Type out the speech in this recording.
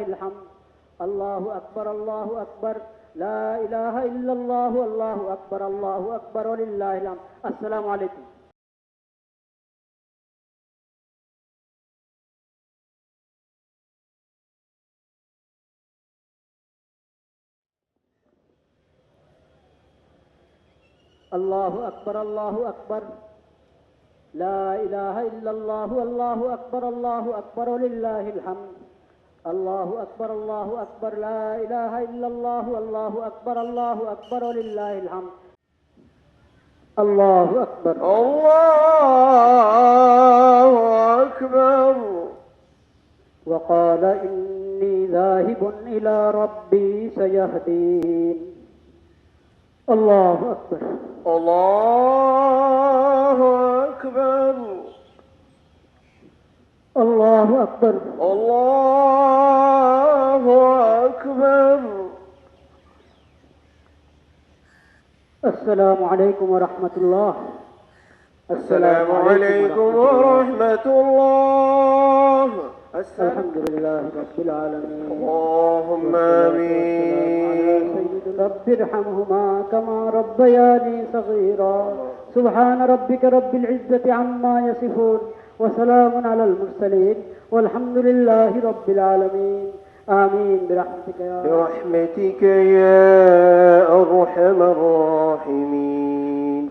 الحمد. الله أكبر الله أكبر، لا إله إلا الله، الله أكبر الله أكبر ولله الحمد. السلام عليكم. الله أكبر الله أكبر، لا إله إلا الله، الله أكبر الله أكبر ولله الحمد. الله أكبر الله أكبر، لا إله إلا الله، الله أكبر الله أكبر ولله الحمد. الله أكبر الله أكبر. وقال إني ذاهب إلى ربي سيهدين. الله أكبر الله أكبر. الله أكبر الله أكبر. السلام عليكم ورحمة الله. السلام عليكم ورحمة الله. الحمد لله رب العالمين. اللهم آمين. رب ارحمهما كما ربياني صغيرا. سبحان ربك رب العزة عما يصفون وسلام على المرسلين والحمد لله رب العالمين. آمين برحمتك يا أرحم الراحمين.